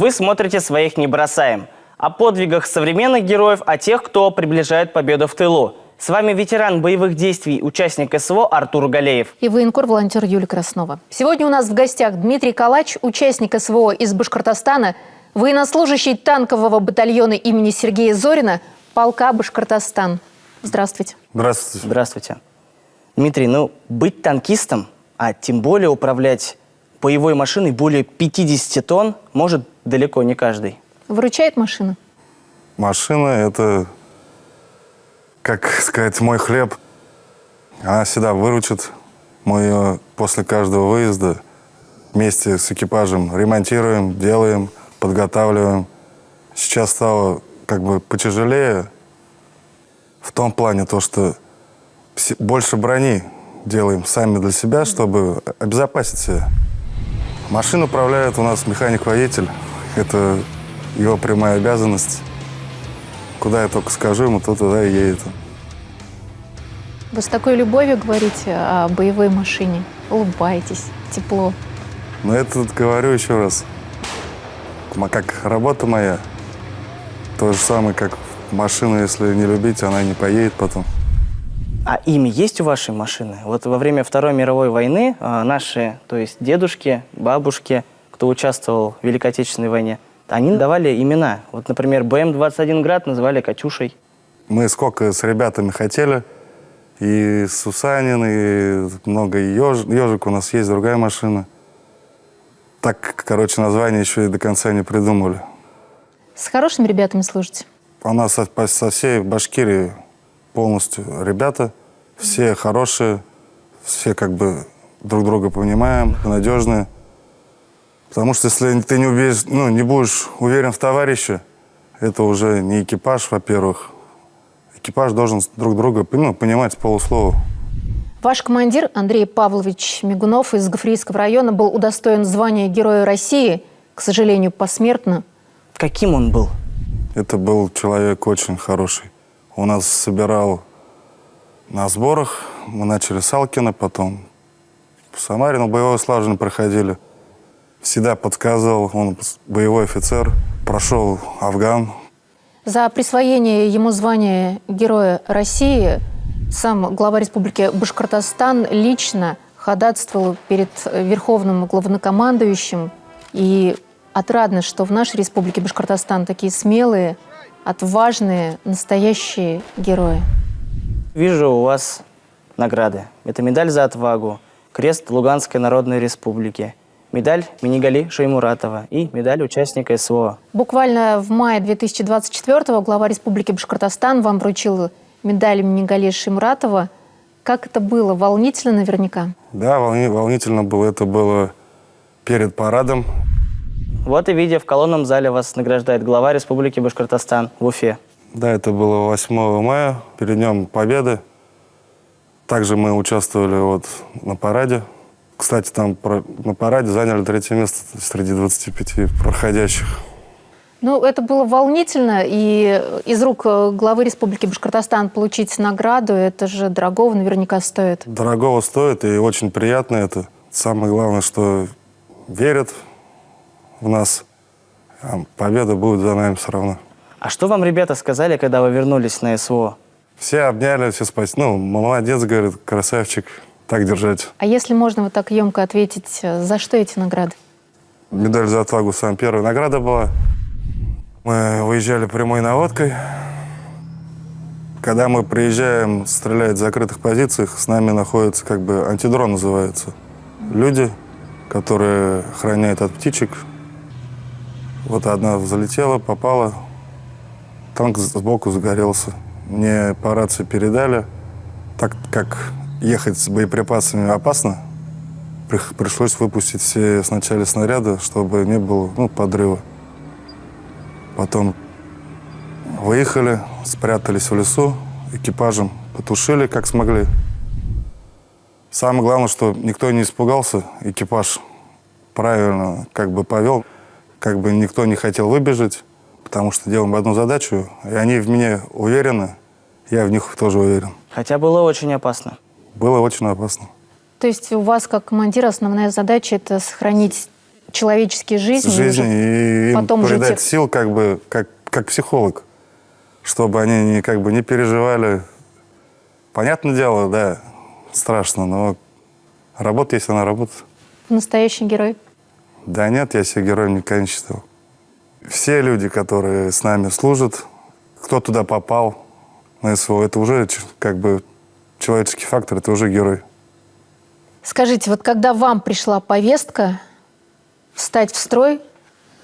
Вы смотрите «Своих не бросаем». О подвигах современных героев, о тех, кто приближает победу в тылу. С вами ветеран боевых действий, участник СВО Артур Галеев. И военкор-волонтер Юлия Краснова. Сегодня у нас в гостях Дмитрий Калач, участник СВО из Башкортостана, военнослужащий танкового батальона имени Сергея Зорина, полка Башкортостан. Здравствуйте. Здравствуйте. Здравствуйте. Дмитрий, быть танкистом, а тем более управлять боевой машиной более 50 тонн, может далеко не каждый. Выручает машина? Машина – это, как сказать, мой хлеб. Она всегда выручит. Мы ее после каждого выезда вместе с экипажем ремонтируем, делаем, подготавливаем. Сейчас стало как бы потяжелее в том плане, то, что больше брони делаем сами для себя, чтобы обезопасить себя. Машину управляет у нас механик-водитель. Это его прямая обязанность. Куда я только скажу ему, то туда и едет. Вы с такой любовью говорите о боевой машине. Улыбаетесь, тепло. Но это говорю еще раз. Как работа моя. То же самое, как машину, если не любить, она не поедет потом. А имя есть у вашей машины? Вот во время Второй мировой войны наши, то есть дедушки, бабушки, кто участвовал в Великой Отечественной войне, они давали имена. Вот, например, БМ-21 «Град» называли «Катюшей». Мы сколько с ребятами хотели. И Сусанин, и много ежик. У нас есть другая машина. Так, короче, название еще и до конца не придумали. С хорошими ребятами служите? У нас со всей Башкирии полностью ребята. Все хорошие, все как бы друг друга понимаем, надежные. Потому что если ты не будешь уверен в товарище, это уже не экипаж, во-первых. Экипаж должен друг друга понимать с полуслова. Ваш командир Андрей Павлович Мигунов из Гафрийского района был удостоен звания Героя России, к сожалению, посмертно. Каким он был? Это был человек очень хороший. Он нас собирал на сборах. Мы начали с Алкина, потом в Самаре, боевое слаженно проходили. Всегда подсказывал, он боевой офицер, прошел Афган. За присвоение ему звания Героя России сам глава Республики Башкортостан лично ходатайствовал перед Верховным главнокомандующим. И отрадно, что в нашей Республике Башкортостан такие смелые, отважные, настоящие герои. Вижу у вас награды. Это медаль за отвагу, крест Луганской Народной Республики, медаль Минигали Шаймуратова и медаль участника СВО. Буквально в мае 2024-го глава Республики Башкортостан вам вручил медаль Минигали Шаймуратова. Как это было? Волнительно наверняка? Да, волнительно было. Это было перед парадом. Вот и видя, в колонном зале вас награждает глава Республики Башкортостан в Уфе. Да, это было 8 мая, перед Днем Победы. Также мы участвовали на параде. Кстати, там на параде заняли 3-е место среди 25 проходящих. Это было волнительно, и из рук главы Республики Башкортостан получить награду, это же дорогого наверняка стоит. Дорогого стоит, и очень приятно это. Самое главное, что верят в нас, а победа будет за нами все равно. А что вам ребята сказали, когда вы вернулись на СВО? Все обняли, все спасибо. Молодец, говорит, красавчик, так держать. А если можно вот так емко ответить, за что эти награды? Медаль за отвагу самая первая награда была. Мы выезжали прямой наводкой. Когда мы приезжаем стрелять в закрытых позициях, с нами находится антидрон называется. Люди, которые охраняют от птичек. Одна залетела, попала. Танк сбоку загорелся. Мне по рации передали. Так как ехать с боеприпасами опасно, пришлось выпустить все сначала снаряды, чтобы не было подрыва. Потом выехали, спрятались в лесу, экипажем потушили, как смогли. Самое главное, что никто не испугался, экипаж правильно повел, никто не хотел выбежать, потому что делаем одну задачу, и они в меня уверены, я в них тоже уверен. Хотя было очень опасно. Было очень опасно. То есть у вас, как командира, основная задача – это сохранить человеческие жизни. жизни и им потом жить придать их. сил, как психолог, чтобы они не переживали. Понятное дело, да, страшно, но работа есть она работа. Настоящий герой. Да нет, я себя героем никогда не считал. Все люди, которые с нами служат, кто туда попал на СВО, это уже человеческий фактор, это уже герой. Скажите, вот когда вам пришла повестка встать в строй,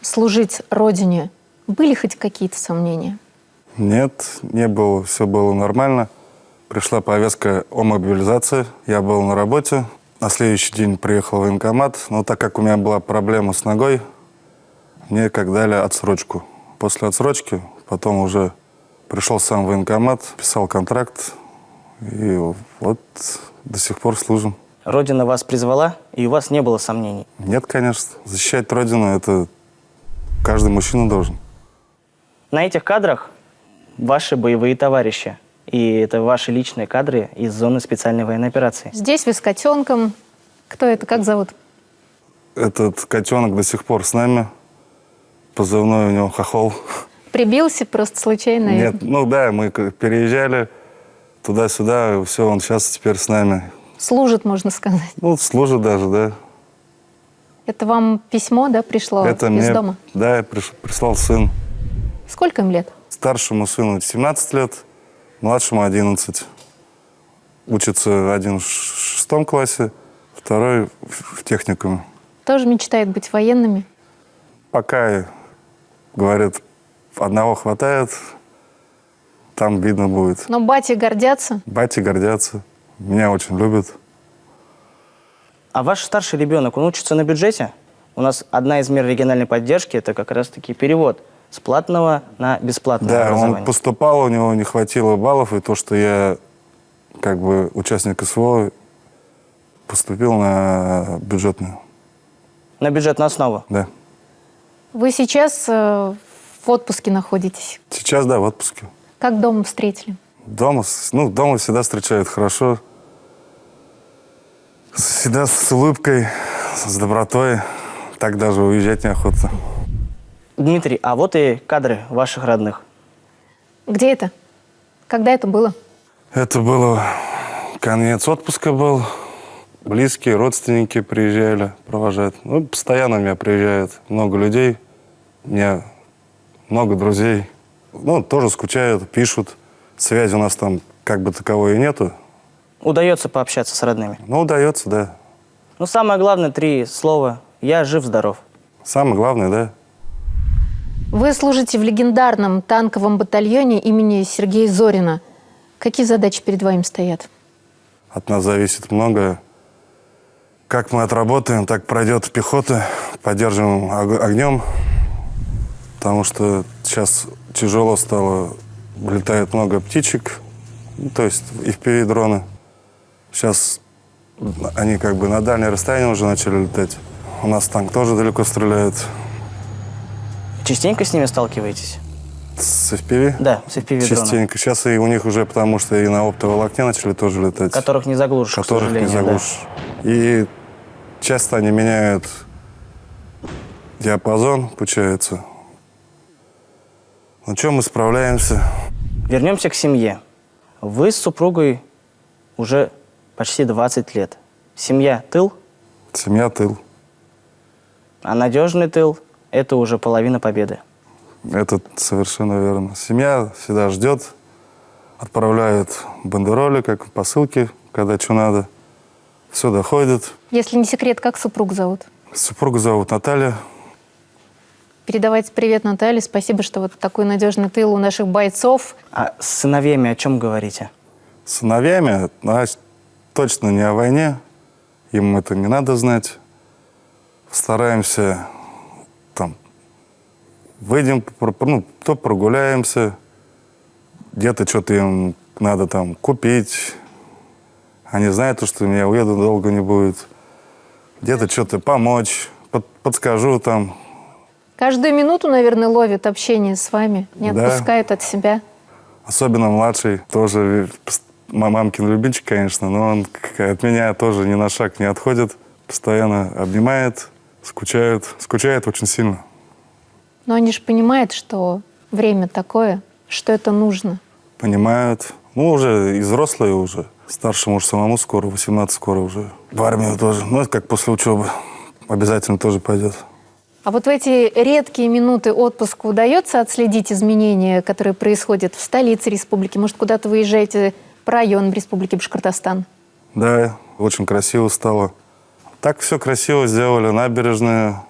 служить Родине, были хоть какие-то сомнения? Нет, не было, все было нормально. Пришла повестка о мобилизации, я был на работе. На следующий день приехал в военкомат, но так как у меня была проблема с ногой, мне дали отсрочку. После отсрочки потом уже пришел сам в военкомат, писал контракт, и вот до сих пор служим. Родина вас призвала, и у вас не было сомнений. Нет, конечно. Защищать Родину – это каждый мужчина должен. На этих кадрах ваши боевые товарищи. И это ваши личные кадры из зоны специальной военной операции. Здесь вы с котенком. Кто это, как зовут? Этот котенок до сих пор с нами. Позывной у него Хохол. Прибился просто случайно? Нет, мы переезжали туда-сюда, все, он сейчас теперь с нами. Служит, можно сказать. Служит даже, да. Это вам письмо, да, пришло Это из мне, дома? Да, прислал сын. Сколько им лет? Старшему сыну 17 лет, младшему 11. Учится один в 6 классе, второй в техникуме. Тоже мечтает быть военными? Пока, говорят, одного хватает, там видно будет. Но бати гордятся? Бати гордятся, меня очень любят. А ваш старший ребенок, он учится на бюджете? У нас одна из мер региональной поддержки – это как раз-таки перевод с платного на бесплатное Да, образование. он поступал, у него не хватило баллов, и то, что я участник СВО, поступил на бюджетную. На бюджетную основу? Да. Вы сейчас в отпуске находитесь. Сейчас, да, в отпуске. Как дома встретили? Дома всегда встречают хорошо. Всегда с улыбкой, с добротой. Так даже уезжать неохота. Дмитрий, а вот и кадры ваших родных. Где это? Когда это было? Это было... Конец отпуска был. Близкие, родственники приезжали, провожать. Постоянно у меня приезжают много людей. У меня много друзей. Тоже скучают, пишут. Связи у нас там таковой и нету. Удается пообщаться с родными? Удается, да. Самое главное 3 слова. Я жив-здоров. Самое главное, да. Вы служите в легендарном танковом батальоне имени Сергея Зорина. Какие задачи перед вами стоят? От нас зависит многое. Как мы отработаем, так пройдет пехота. Поддерживаем огнем. Потому что сейчас тяжело стало. Летает много птичек. То есть FPV-дроны. Сейчас они на дальнее расстояние уже начали летать. У нас танк тоже далеко стреляет. Частенько с ними сталкиваетесь? С FPV? Да, с FPV-дроном. Частенько. Сейчас и у них уже, потому что и на оптоволокне начали тоже летать. Которых не заглушишь, к сожалению. Не заглушишь. Да. И часто они меняют диапазон, получается. Мы справляемся. Вернемся к семье. Вы с супругой уже почти 20 лет. Семья – тыл? Семья – тыл. А надежный тыл – это уже половина победы. Это совершенно верно. Семья всегда ждет, отправляет бандероли, как посылки, когда что надо. Все доходит. Если не секрет, как супруг зовут? Супругу зовут Наталья. Передавайте привет Наталье. Спасибо, что вот такой надежный тыл у наших бойцов. А с сыновьями о чем говорите? С сыновьями, точно не о войне. Им это не надо знать. Стараемся выйдем, то прогуляемся, где-то что-то им надо купить. Они знают, что я уеду, долго не будет. Где-то что-то помочь, подскажу там. Каждую минуту, наверное, ловит общение с вами, не отпускает от себя. Особенно младший, тоже мамкин любимчик, конечно, но он от меня тоже ни на шаг не отходит, постоянно обнимает, Скучают очень сильно. Но они же понимают, что время такое, что это нужно. Понимают. Ну, уже и взрослые уже. Старшему уже самому скоро, 18 скоро уже. В армию тоже. Ну, это как после учебы. Обязательно тоже пойдет. А вот в эти редкие минуты отпуска удается отследить изменения, которые происходят в столице республики? Может, куда-то выезжаете по районам Республики Башкортостан? Да, очень красиво стало. Так все красиво сделали, набережная.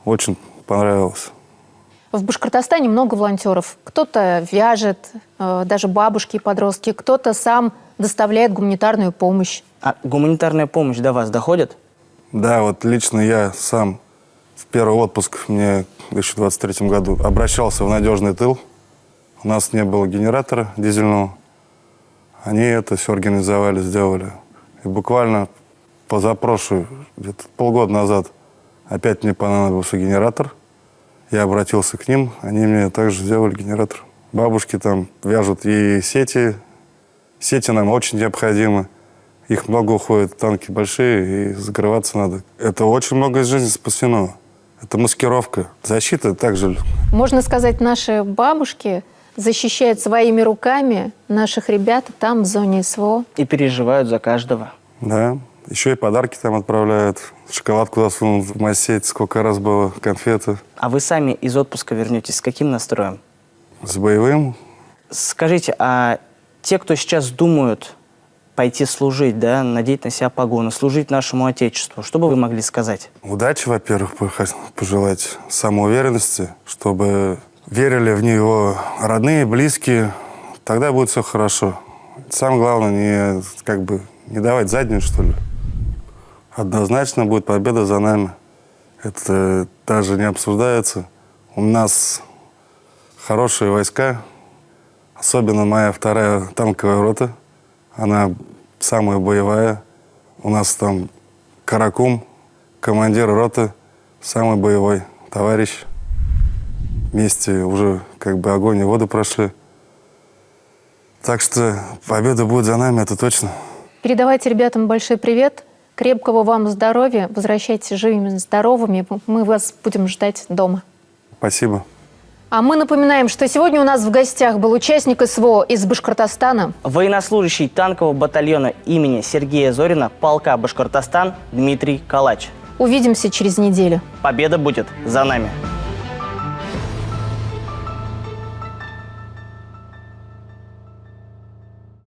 Очень понравилось. В Башкортостане много волонтеров. Кто-то вяжет, даже бабушки и подростки, кто-то сам доставляет гуманитарную помощь. А гуманитарная помощь до вас доходит? Да, вот лично я сам в первый отпуск мне в 2023 году обращался в надежный тыл. У нас не было генератора дизельного. Они это все организовали, сделали. И буквально позапрошлый, где-то полгода назад, опять мне понадобился генератор. Я обратился к ним, они мне также сделали генератор. Бабушки там вяжут и сети. Сети нам очень необходимы. Их много уходит, танки большие, и закрываться надо. Это очень много из жизни спасено. Это маскировка. Защита также. Можно сказать, наши бабушки защищают своими руками наших ребят там, в зоне СВО. И переживают за каждого. Да. Еще и подарки там отправляют. Шоколадку засунут в моссеть, сколько раз было, конфеты. А вы сами из отпуска вернетесь с каким настроем? С боевым. Скажите, а те, кто сейчас думают пойти служить, да, надеть на себя погоны, служить нашему Отечеству, что бы вы могли сказать? Удачи, во-первых, пожелать, самоуверенности, чтобы верили в него родные, близкие. Тогда будет все хорошо. Самое главное, не давать заднюю, что ли. Однозначно будет победа за нами. Это даже не обсуждается. У нас хорошие войска, особенно моя 2-я танковая рота. Она самая боевая. У нас там Каракум, командир роты, самый боевой товарищ. Вместе уже огонь и воду прошли. Так что победа будет за нами, это точно. Передавайте ребятам большой привет. Крепкого вам здоровья. Возвращайтесь живыми, здоровыми. Мы вас будем ждать дома. Спасибо. А мы напоминаем, что сегодня у нас в гостях был участник СВО из Башкортостана. Военнослужащий танкового батальона имени Сергея Зорина, полка Башкортостан Дмитрий Калач. Увидимся через неделю. Победа будет за нами.